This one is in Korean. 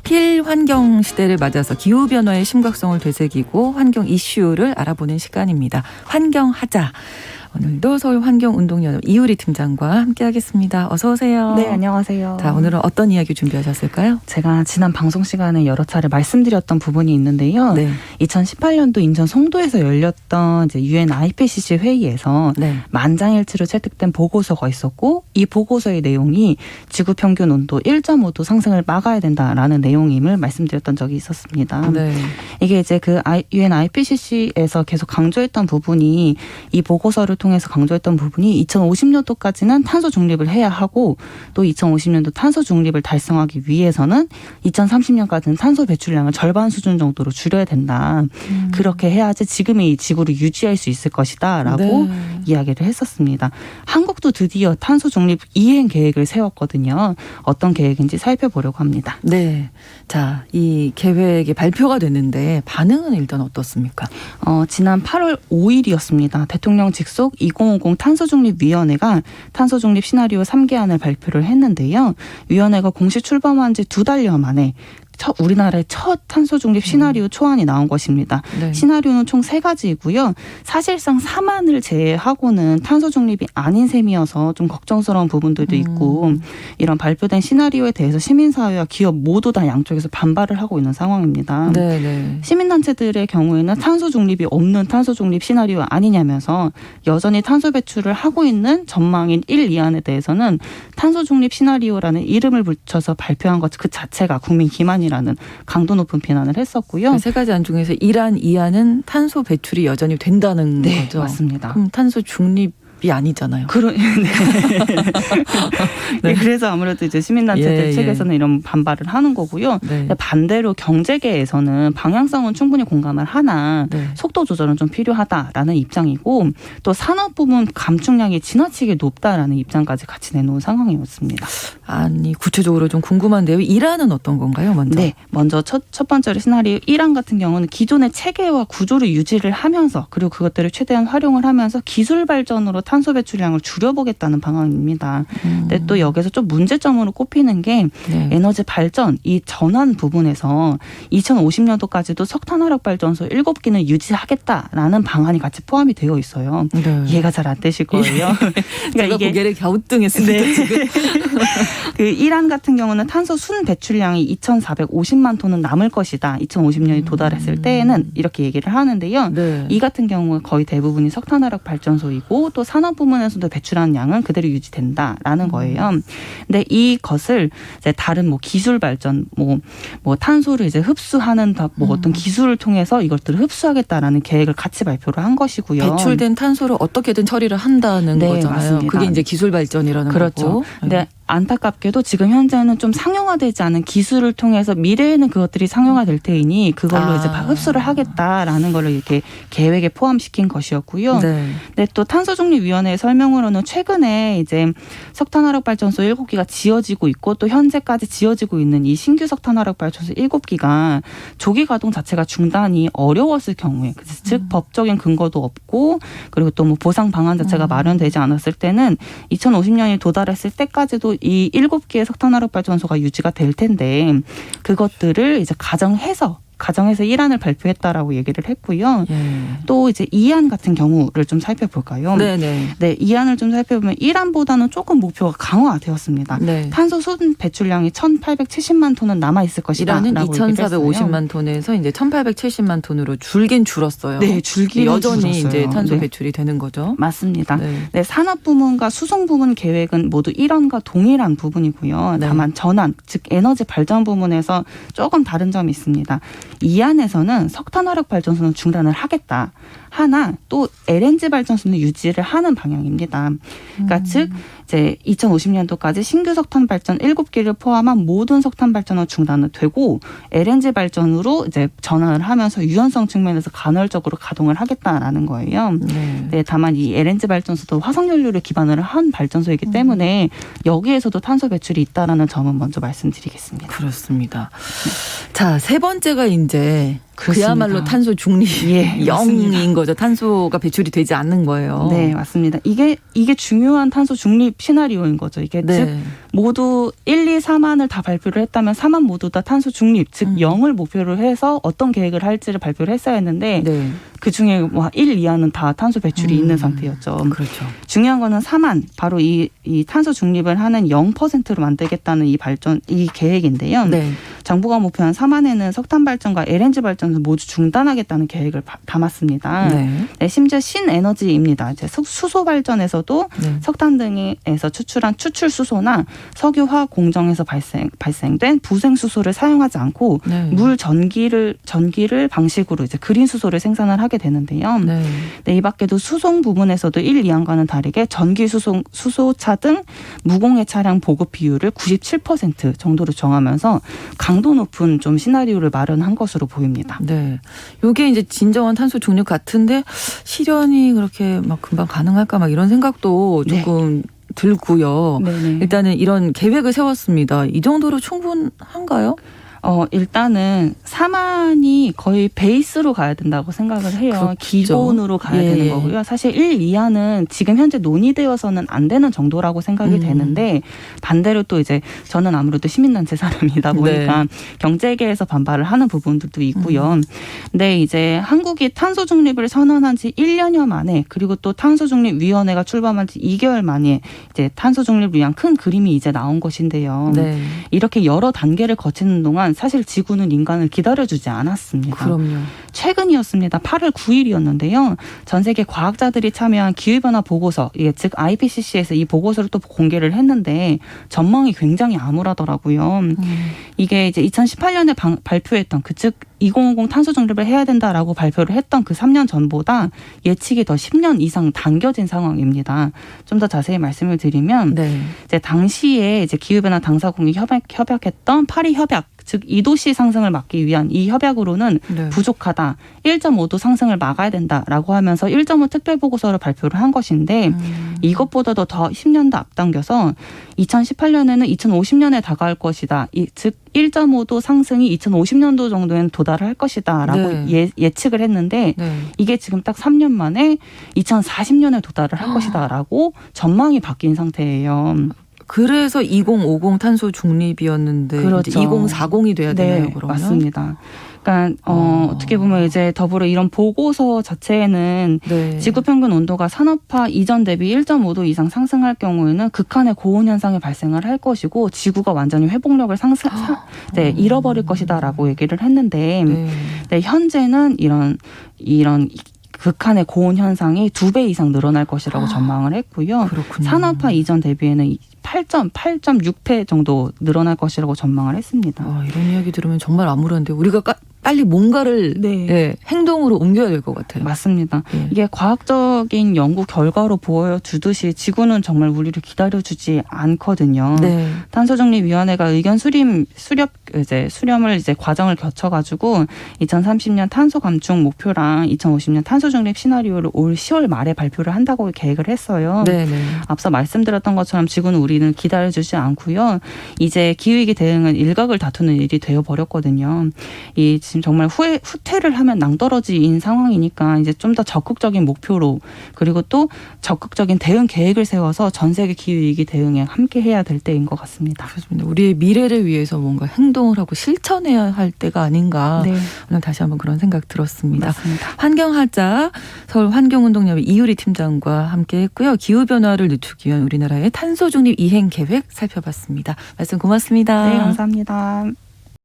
필환경 시대를 맞아서 기후변화의 심각성을 되새기고 환경 이슈를 알아보는 시간입니다. 환경하자. 오늘도 서울환경운동연합 이유리 팀장과 함께하겠습니다. 어서 오세요. 네, 안녕하세요. 자, 오늘은 어떤 이야기 준비하셨을까요? 제가 지난 방송 시간에 여러 차례 말씀드렸던 부분이 있는데요. 네. 2018년도 인천 송도에서 열렸던 이제 UN IPCC 회의에서 네. 만장일치로 채택된 보고서가 있었고, 이 보고서의 내용이 지구 평균 온도 1.5도 상승을 막아야 된다라는 내용임을 말씀드렸던 적이 있었습니다. 네. 이게 이제 그 UN IPCC에서 계속 강조했던 부분이, 이 보고서를 통해서 강조했던 부분이 2050년도까지는 탄소 중립을 해야 하고, 또 2050년도 탄소 중립을 달성하기 위해서는 2030년까지는 탄소 배출량을 절반 수준 정도로 줄여야 된다. 그렇게 해야지 지금의 이 지구를 유지할 수 있을 것이다 라고 네. 이야기를 했었습니다. 한국도 드디어 탄소 중립 이행 계획을 세웠거든요. 어떤 계획인지 살펴보려고 합니다. 네. 자, 이 계획이 발표가 됐는데 반응은 일단 어떻습니까? 지난 8월 5일이었습니다. 대통령 직속 2050 탄소중립위원회가 탄소중립 시나리오 3개안을 발표를 했는데요. 위원회가 공식 출범한 지 2달여 만에 우리나라의 첫 탄소중립 시나리오 초안이 나온 것입니다. 네. 시나리오는 총 3가지이고요. 사실상 4만을 제외하고는 탄소중립이 아닌 셈이어서 좀 걱정스러운 부분들도 있고, 이런 발표된 시나리오에 대해서 시민사회와 기업 모두 다 양쪽에서 반발을 하고 있는 상황입니다. 네, 네. 시민단체들의 경우에는 탄소중립이 없는 탄소중립 시나리오 아니냐면서 여전히 탄소 배출을 하고 있는 전망인 1, 2안에 대해서는 탄소중립 시나리오라는 이름을 붙여서 발표한 것 그 자체가 국민 기만이라는 강도 높은 비난을 했었고요. 그 세 가지 안 중에서 1안, 2안은 탄소 배출이 여전히 된다는 네, 거죠. 맞습니다. 그럼 탄소 중립이 아니잖아요. 네. 그래서 아무래도 이제 시민단체들 측에서는 이런 반발을 하는 거고요. 네. 반대로 경제계에서는 방향성은 충분히 공감을 하나 네. 속도 조절은 좀 필요하다라는 입장이고, 또 산업 부문 감축량이 지나치게 높다라는 입장까지 같이 내놓은 상황이었습니다. 아니, 구체적으로 좀 궁금한데요. 1안은 어떤 건가요, 먼저? 네, 먼저 첫 번째로 시나리오 1안 같은 경우는 기존의 체계와 구조를 유지를 하면서, 그리고 그것들을 최대한 활용을 하면서 기술 발전으로 탄소 배출량을 줄여보겠다는 방안입니다. 근데 또 여기서 좀 문제점으로 꼽히는 게 네. 에너지 발전, 이 전환 부분에서 2050년도까지도 석탄 화력 발전소 7기는 유지하겠다라는 방안이 같이 포함이 되어 있어요. 네. 이해가 잘 안 되실 거예요. 제가 고개를 갸우뚱했습니다. 네. 지금. 그 1안 같은 경우는 탄소 순 배출량이 2,450만 톤은 남을 것이다. 2050년이 도달했을 때에는 이렇게 얘기를 하는데요. 네. 이 같은 경우 거의 대부분이 석탄화력 발전소이고, 또 산업 부문에서도 배출하는 양은 그대로 유지된다라는 거예요. 근데 이것을 이제 다른 뭐 기술 발전, 뭐 탄소를 이제 흡수하는 뭐 어떤 기술을 통해서 이것들을 흡수하겠다라는 계획을 같이 발표를 한 것이고요. 배출된 탄소를 어떻게든 처리를 한다는 네, 거잖아요. 맞습니다. 그게 이제 기술 발전이라는 그렇죠. 거고. 근데 안타깝게도 지금 현재는 좀 상용화되지 않은 기술을 통해서 미래에는 그것들이 상용화될 테이니 그걸로 이제 흡수를 하겠다라는 걸로 이렇게 계획에 포함시킨 것이었고요. 네. 근데 또 탄소중립위원회의 설명으로는 최근에 이제 석탄화력 발전소 7기가 지어지고 있고, 또 현재까지 지어지고 있는 이 신규 석탄화력 발전소 7기가 조기 가동 자체가 중단이 어려웠을 경우에, 즉 법적인 근거도 없고, 그리고 또 뭐 보상 방안 자체가 마련되지 않았을 때는 2050년이 도달했을 때까지도 이 7기의 석탄화력 발전소가 유지가 될 텐데, 그것들을 이제 가정해서 1안을 발표했다라고 얘기를 했고요. 또 이제 2안 같은 경우를 좀 살펴볼까요? 네네. 네, 2안을 좀 살펴보면 1안보다는 조금 목표가 강화되었습니다. 네. 탄소 순 배출량이 1,870만 톤은 남아 있을 것이다. 1안은 2,450만 톤에서 이제 1,870만 톤으로 줄긴 줄었어요. 네, 줄기는 여전히 줄었어요. 이제 탄소 네. 배출이 되는 거죠. 맞습니다. 네. 네, 산업 부문과 수송 부문 계획은 모두 1안과 동일한 부분이고요. 네. 다만 전환, 즉 에너지 발전 부문에서 조금 다른 점이 있습니다. 2안에서는 석탄화력 발전소는 중단을 하겠다. 하나 또 LNG 발전소는 유지를 하는 방향입니다. 그러니까 즉 이제 2050년도까지 신규 석탄 발전 7기를 포함한 모든 석탄 발전은 중단은 되고, LNG 발전으로 이제 전환을 하면서 유연성 측면에서 간헐적으로 가동을 하겠다라는 거예요. 네, 다만 이 LNG 발전소도 화석연료를 기반으로 한 발전소이기 때문에 여기에서도 탄소 배출이 있다라는 점은 먼저 말씀드리겠습니다. 그렇습니다. 자, 세 번째가 이제 그야말로 탄소 중립 예, 0인 거죠. 탄소가 배출이 되지 않는 거예요. 네, 맞습니다. 이게 중요한 탄소 중립 시나리오인 거죠. 이게 네. 즉 모두 1, 2, 4만을 다 발표를 했다면 4만 모두 다 탄소 중립, 즉 0을 목표로 해서 어떤 계획을 할지를 발표를 했어야 했는데 네. 그중에 뭐 1 이하는 다 탄소 배출이 있는 상태였죠. 그렇죠. 중요한 거는 4만, 바로 이 탄소 중립을 하는 0%로 만들겠다는 이 계획인데요. 네. 정부가 목표한 4만에는 석탄 발전과 LNG 발전을 모두 중단하겠다는 계획을 담았습니다. 네. 네, 심지어 신에너지입니다. 이제 수소 발전에서도 네. 석탄 등에서 추출한 추출 수소나 석유 화학 공정에서 발생된 부생 수소를 사용하지 않고 네. 물 전기를 방식으로 이제 그린 수소를 생산을 하게 되는데요. 네. 네, 이 밖에도 수송 부분에서도 1, 2항과는 다르게 전기 수소차 등 무공해 차량 보급 비율을 97% 정도로 정하면서 강도 높은 좀 시나리오를 마련한 것으로 보입니다. 네. 요게 이제 진정한 탄소 중립 같은데 실현이 그렇게 막 금방 가능할까 막 이런 생각도 조금 들고요. 네네. 일단은 이런 계획을 세웠습니다. 이 정도로 충분한가요? 일단은 4만이 거의 베이스로 가야 된다고 생각을 해요. 그렇죠. 기본으로 가야 예. 되는 거고요. 사실 1 이하는 지금 현재 논의되어서는 안 되는 정도라고 생각이 되는데 반대로 또 이제 저는 아무래도 시민단체 사람이다 보니까 경제계에서 반발을 하는 부분들도 있고요. 근데 이제 한국이 탄소 중립을 선언한 지 1년여 만에 그리고 또 탄소중립위원회가 출범한 지 2개월 만에 이제 탄소 중립을 위한 큰 그림이 이제 나온 것인데요. 네. 이렇게 여러 단계를 거치는 동안 사실 지구는 인간을 기다려주지 않았습니다. 그럼요. 최근이었습니다. 8월 9일이었는데요. 전 세계 과학자들이 참여한 기후변화 보고서, 즉 IPCC에서 이 보고서를 또 공개를 했는데 전망이 굉장히 암울하더라고요. 이게 이제 2018년에 발표했던 즉 2050 탄소 중립을 해야 된다라고 발표를 했던 그 3년 전보다 예측이 더 10년 이상 당겨진 상황입니다. 좀 더 자세히 말씀을 드리면 이제 당시에 이제 기후변화 당사국이 협약했던 파리 협약, 즉 2도씨 상승을 막기 위한 이 협약으로는 부족하다. 1.5도 상승을 막아야 된다라고 하면서 1.5 특별보고서를 발표를 한 것인데 이것보다도 더 10년 더 앞당겨서 2018년에는 2050년에 다가올 것이다. 즉 1.5도 상승이 2050년도 정도에는 도달할 것이다라고 예측을 했는데 이게 지금 딱 3년 만에 2040년에 도달을 할 것이다라고 전망이 바뀐 상태예요. 그래서 2050 탄소 중립이었는데 그렇죠. 이제 2040이 돼야 되나요? 그러면? 맞습니다. 그러니까 어떻게 보면 이제 더불어 이런 보고서 자체에는 지구 평균 온도가 산업화 이전 대비 1.5도 이상 상승할 경우에는 극한의 고온 현상이 발생을 할 것이고 지구가 완전히 회복력을 잃어버릴 것이다라고 얘기를 했는데 현재는 이런 극한의 고온 현상이 2배 이상 늘어날 것이라고 전망을 했고요. 그렇군요. 산업화 이전 대비에는 8.6배 정도 늘어날 것이라고 전망을 했습니다. 이런 이야기 들으면 정말 암울한데 우리가 빨리 뭔가를 행동으로 옮겨야 될 것 같아요. 맞습니다. 이게 과학적인 연구 결과로 보여주듯이 지구는 정말 우리를 기다려주지 않거든요. 탄소중립위원회가 의견 수렴을 이제 과정을 거쳐가지고 2030년 탄소 감축 목표랑 2050년 탄소중립 시나리오를 올 10월 말에 발표를 한다고 계획을 했어요. 앞서 말씀드렸던 것처럼 지구는 우리는 기다려주지 않고요. 이제 기후위기 대응은 일각을 다투는 일이 되어버렸거든요. 지금 정말 후퇴를 하면 낭떠러지인 상황이니까 이제 좀 더 적극적인 목표로 그리고 또 적극적인 대응 계획을 세워서 전 세계 기후위기 대응에 함께 해야 될 때인 것 같습니다. 그렇습니다. 우리의 미래를 위해서 뭔가 행동을 하고 실천해야 할 때가 아닌가 오늘 다시 한번 그런 생각 들었습니다. 맞습니다. 환경하자 서울 환경운동연합 이유리 팀장과 함께했고요. 기후변화를 늦추기 위한 우리나라의 탄소중립 이행 계획 살펴봤습니다. 말씀 고맙습니다. 네, 감사합니다.